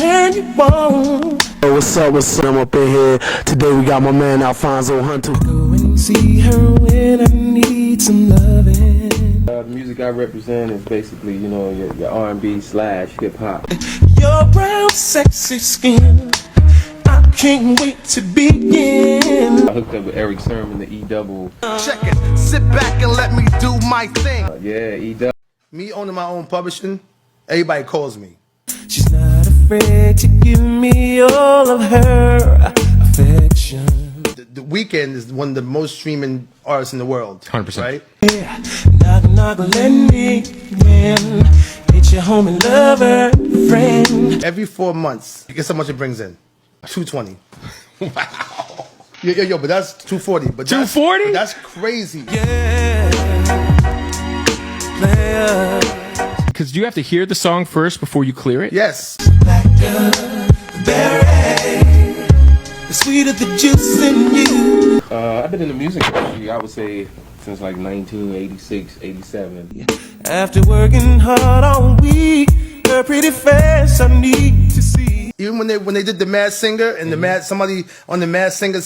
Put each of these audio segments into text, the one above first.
turn you on. Hey, what's up? I'm up in here. Today we got my man Alfonzo Hunter. Go and see her when I need some loving. The music I represent is basically, you know, your R&B slash hip hop. Your brown sexy skin, I can't wait to begin. I hooked up with Eric Sermon, the E-double. Check it, sit back and let me do my thing. Yeah, E-double. Me owning my own publishing, everybody calls me. She's not afraid to give me all of her affection. The Weeknd is one of the most streaming artists in the world. 100%. Right? Yeah, knock, let me in. Get your home and lover, friend. Every 4 months, guess how much it brings in? 220. Wow. Yo, but that's 240. But 240? That's crazy. Yeah, Playas. Because do you have to hear the song first before you clear it? Yes. Berry, the sweet of the juice in you. I've been in the music industry, I would say, since like 1986, 87. After working hard all week, a pretty face I need to see. Even when they did the Mad Singer and somebody on the Mad Singer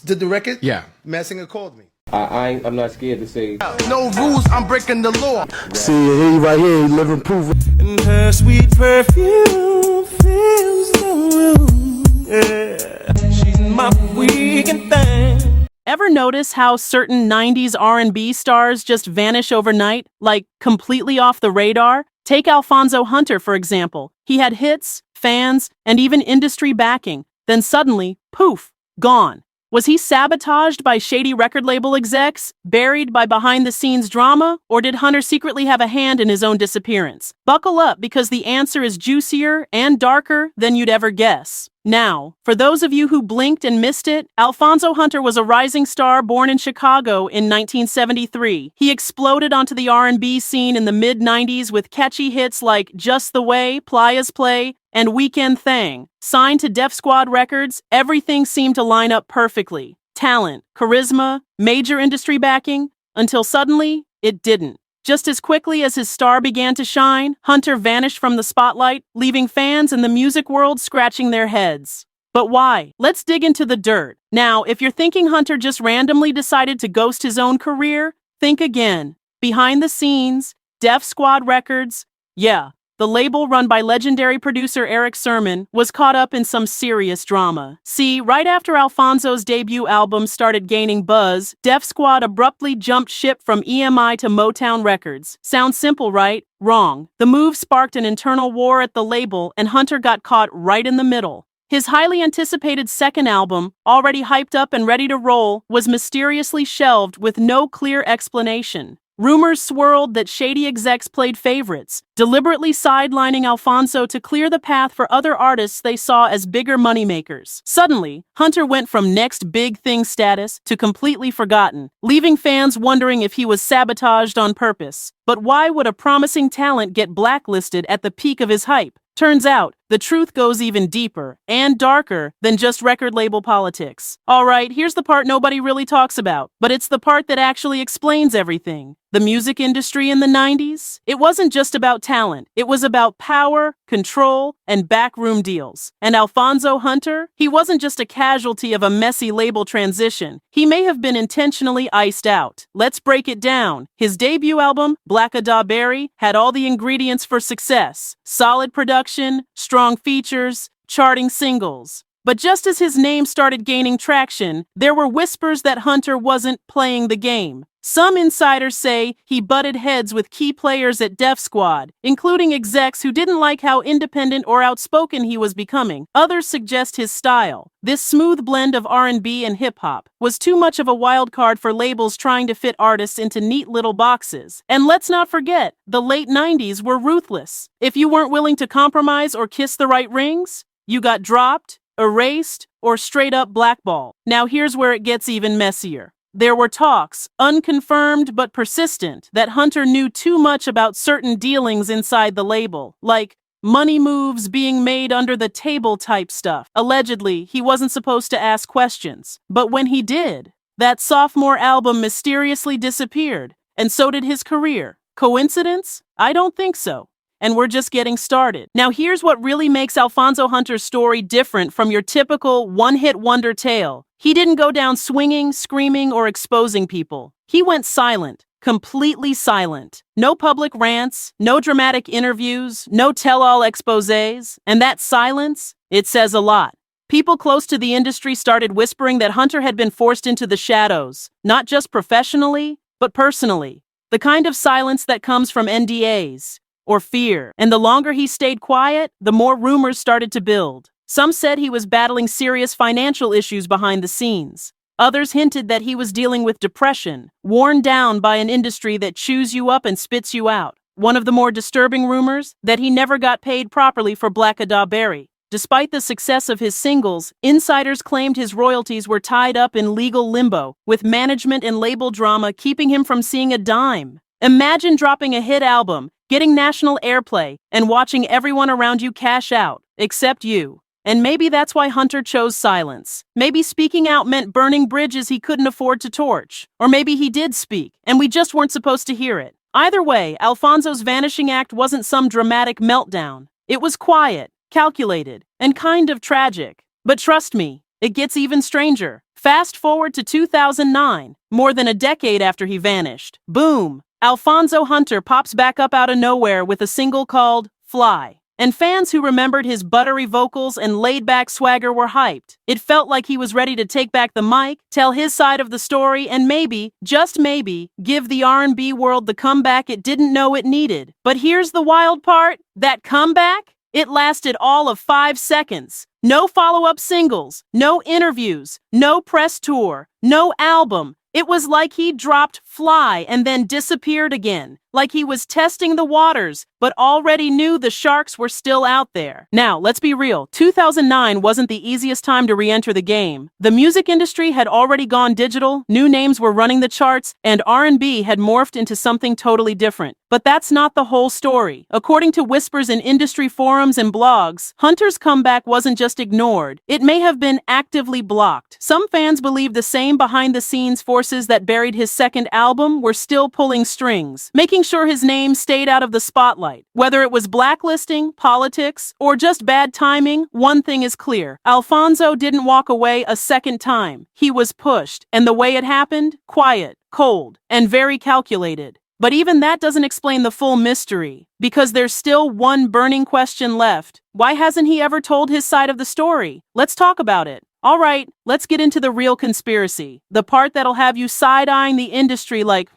did the record. Yeah. Mad Singer called me. I'm not scared to say. No rules, I'm breaking the law. See, he right here, he living proof. And her sweet perfume fills the room. Yeah, she's my weekend thing. Ever notice how certain 90s R&B stars just vanish overnight, like completely off the radar? Take Alfonzo Hunter, for example. He had hits, fans, and even industry backing. Then suddenly, poof, gone. Was he sabotaged by shady record label execs, buried by behind-the-scenes drama, or did Hunter secretly have a hand in his own disappearance? Buckle up, because the answer is juicier and darker than you'd ever guess. Now, for those of you who blinked and missed it, Alfonzo Hunter was a rising star born in Chicago in 1973. He exploded onto the R&B scene in the mid-90s with catchy hits like Just the Way, Playas Play, and Weekend Thang. Signed to Def Squad Records, everything seemed to line up perfectly. Talent, charisma, major industry backing, until suddenly, it didn't. Just as quickly as his star began to shine, Hunter vanished from the spotlight, leaving fans in the music world scratching their heads. But why? Let's dig into the dirt. Now, if you're thinking Hunter just randomly decided to ghost his own career, think again. Behind the scenes, Def Squad Records, yeah, the label run by legendary producer Eric Sermon was caught up in some serious drama. See, right after Alfonso's debut album started gaining buzz, Def Squad abruptly jumped ship from EMI to Motown Records. Sounds simple, right? Wrong. The move sparked an internal war at the label, and Hunter got caught right in the middle. His highly anticipated second album, already hyped up and ready to roll, was mysteriously shelved with no clear explanation. Rumors swirled that shady execs played favorites, deliberately sidelining Alfonso to clear the path for other artists they saw as bigger moneymakers. Suddenly, Hunter went from next big thing status to completely forgotten, leaving fans wondering if he was sabotaged on purpose. But why would a promising talent get blacklisted at the peak of his hype? Turns out, the truth goes even deeper and darker than just record label politics. Alright, here's the part nobody really talks about, but it's the part that actually explains everything. The music industry in the 90s? It wasn't just about talent. It was about power, control, and backroom deals. And Alfonzo Hunter? He wasn't just a casualty of a messy label transition. He may have been intentionally iced out. Let's break it down. His debut album, Blackballed, had all the ingredients for success. Solid production, strong features, charting singles. But just as his name started gaining traction, there were whispers that Hunter wasn't playing the game. Some insiders say he butted heads with key players at Def Squad, including execs who didn't like how independent or outspoken he was becoming. Others suggest his style, this smooth blend of R&B and hip-hop, was too much of a wild card for labels trying to fit artists into neat little boxes. And let's not forget, the late 90s were ruthless. If you weren't willing to compromise or kiss the right rings, you got dropped, erased, or straight up blackballed. Now here's where it gets even messier. There were talks, unconfirmed but persistent, that Hunter knew too much about certain dealings inside the label, like money moves being made under the table type stuff. Allegedly, he wasn't supposed to ask questions, but when he did, that sophomore album mysteriously disappeared, and so did his career. Coincidence? I don't think so. and we're just getting started. Now here's what really makes Alfonzo Hunter's story different from your typical one-hit wonder tale. He didn't go down swinging, screaming, or exposing people. He went silent. Completely silent. No public rants, no dramatic interviews, no tell-all exposés, and that silence, it says a lot. People close to the industry started whispering that Hunter had been forced into the shadows, not just professionally, but personally. The kind of silence that comes from NDAs, or fear. And the longer he stayed quiet, the more rumors started to build. Some said he was battling serious financial issues behind the scenes. Others hinted that he was dealing with depression, worn down by an industry that chews you up and spits you out. One of the more disturbing rumors, that he never got paid properly for Blackballed. Despite the success of his singles, insiders claimed his royalties were tied up in legal limbo, with management and label drama keeping him from seeing a dime. Imagine dropping a hit album, getting national airplay, and watching everyone around you cash out, except you. And maybe that's why Hunter chose silence. Maybe speaking out meant burning bridges he couldn't afford to torch. Or maybe he did speak, and we just weren't supposed to hear it. Either way, Alfonso's vanishing act wasn't some dramatic meltdown. It was quiet, calculated, and kind of tragic. But trust me, it gets even stranger. Fast forward to 2009, more than a decade after he vanished. Boom! Alfonzo Hunter pops back up out of nowhere with a single called Fly. And fans who remembered his buttery vocals and laid-back swagger were hyped. It felt like he was ready to take back the mic, tell his side of the story, and maybe, just maybe, give the R&B world the comeback it didn't know it needed. But here's the wild part. That comeback? It lasted all of 5 seconds. No follow-up singles, no interviews, no press tour, no album. It was like he dropped Fly and then disappeared again, like he was testing the waters, but already knew the sharks were still out there. Now, let's be real, 2009 wasn't the easiest time to re-enter the game. The music industry had already gone digital, new names were running the charts, and R&B had morphed into something totally different. But that's not the whole story. According to whispers in industry forums and blogs, Hunter's comeback wasn't just ignored. It may have been actively blocked. Some fans believe the same behind-the-scenes forces that buried his second album were still pulling strings, making sure his name stayed out of the spotlight. Whether it was blacklisting, politics, or just bad timing, one thing is clear. Alfonzo didn't walk away a second time. He was pushed, and the way it happened, quiet, cold, and very calculated. But even that doesn't explain the full mystery, because there's still one burning question left. Why hasn't he ever told his side of the story? Let's talk about it. All right, let's get into the real conspiracy. The part that'll have you side-eyeing the industry like,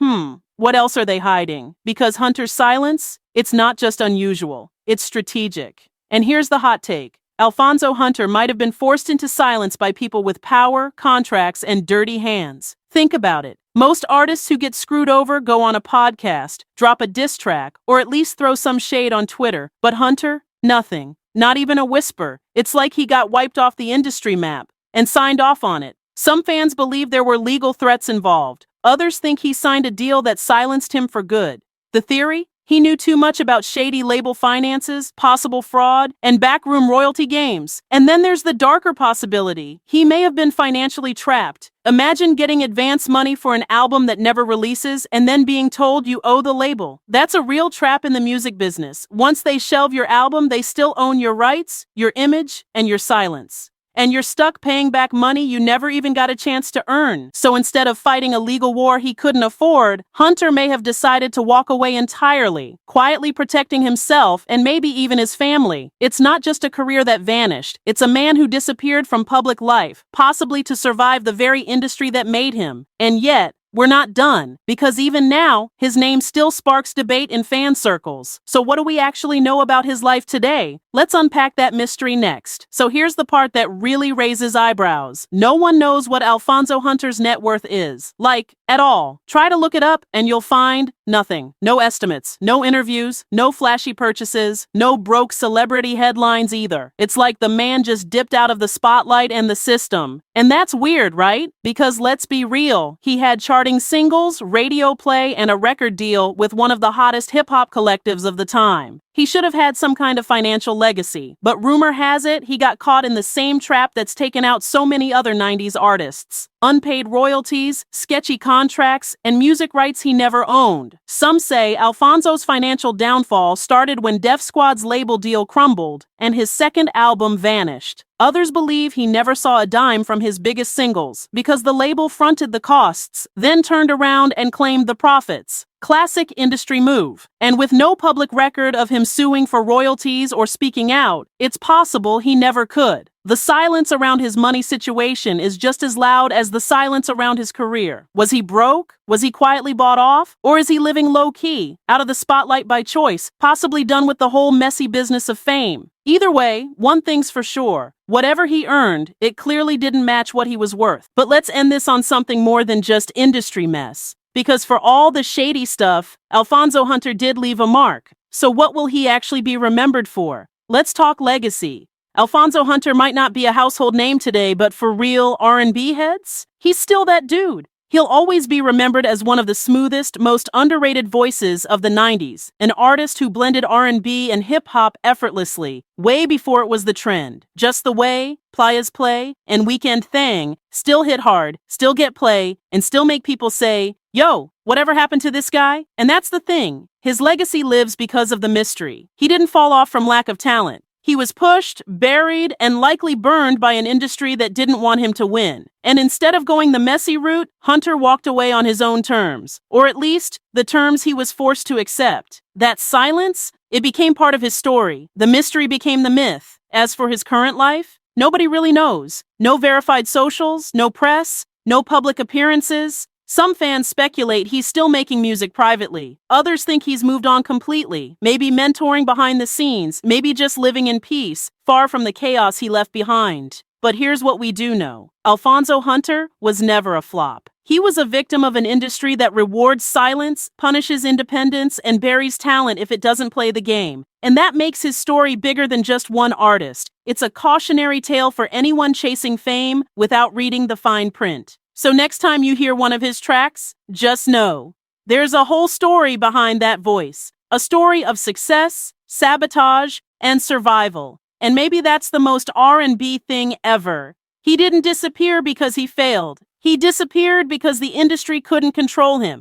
what else are they hiding? Because Hunter's silence, it's not just unusual, it's strategic. And here's the hot take. Alfonzo Hunter might have been forced into silence by people with power, contracts, and dirty hands. Think about it. Most artists who get screwed over go on a podcast, drop a diss track, or at least throw some shade on Twitter. But Hunter? Nothing. Not even a whisper. It's like he got wiped off the industry map and signed off on it. Some fans believe there were legal threats involved. Others think he signed a deal that silenced him for good. The theory? He knew too much about shady label finances, possible fraud, and backroom royalty games. And then there's the darker possibility. He may have been financially trapped. Imagine getting advance money for an album that never releases and then being told you owe the label. That's a real trap in the music business. Once they shelve your album, they still own your rights, your image, and your silence. And you're stuck paying back money you never even got a chance to earn. So instead of fighting a legal war he couldn't afford, Hunter may have decided to walk away entirely, quietly protecting himself and maybe even his family. It's not just a career that vanished. It's a man who disappeared from public life, possibly to survive the very industry that made him. And yet, we're not done, because even now, his name still sparks debate in fan circles. So what do we actually know about his life today? Let's unpack that mystery next. So here's the part that really raises eyebrows. No one knows what Alfonzo Hunter's net worth is. Like, at all. Try to look it up and you'll find nothing. No estimates, no interviews, no flashy purchases, no broke celebrity headlines either. It's like the man just dipped out of the spotlight and the system. And that's weird, right? Because let's be real, he had charting singles, radio play, and a record deal with one of the hottest hip-hop collectives of the time. He should have had some kind of financial legacy, but rumor has it he got caught in the same trap that's taken out so many other 90s artists. unpaid royalties, sketchy contracts, and music rights he never owned. Some say Alfonzo's financial downfall started when Def Squad's label deal crumbled and his second album vanished. Others believe he never saw a dime from his biggest singles because the label fronted the costs, then turned around and claimed the profits. Classic industry move. And with no public record of him suing for royalties or speaking out, it's possible he never could. The silence around his money situation is just as loud as the silence around his career. Was he broke? Was he quietly bought off? Or is he living low-key, out of the spotlight by choice, possibly done with the whole messy business of fame? Either way, one thing's for sure. Whatever he earned, it clearly didn't match what he was worth. But let's end this on something more than just industry mess. Because for all the shady stuff, Alfonzo Hunter did leave a mark. So what will he actually be remembered for? Let's talk legacy. Alfonzo Hunter might not be a household name today, but for real R&B heads, he's still that dude. He'll always be remembered as one of the smoothest, most underrated voices of the 90s, an artist who blended R&B and hip-hop effortlessly, way before it was the trend. Just the Way, Playas Play, and Weekend Thang still hit hard, still get play, and still make people say, "Yo, whatever happened to this guy?" And that's the thing. His legacy lives because of the mystery. He didn't fall off from lack of talent. He was pushed, buried, and likely burned by an industry that didn't want him to win. And instead of going the messy route, Hunter walked away on his own terms, or at least the terms he was forced to accept. That silence, it became part of his story. The mystery became the myth. As for his current life, nobody really knows. No verified socials, no press, no public appearances. Some fans speculate he's still making music privately. Others think he's moved on completely, maybe mentoring behind the scenes, maybe just living in peace, far from the chaos he left behind. But here's what we do know. Alfonzo Hunter was never a flop. He was a victim of an industry that rewards silence, punishes independence, and buries talent if it doesn't play the game. And that makes his story bigger than just one artist. It's a cautionary tale for anyone chasing fame without reading the fine print. So next time you hear one of his tracks, just know there's a whole story behind that voice. A story of success, sabotage, and survival. And maybe that's the most R&B thing ever. He didn't disappear because he failed. He disappeared because the industry couldn't control him.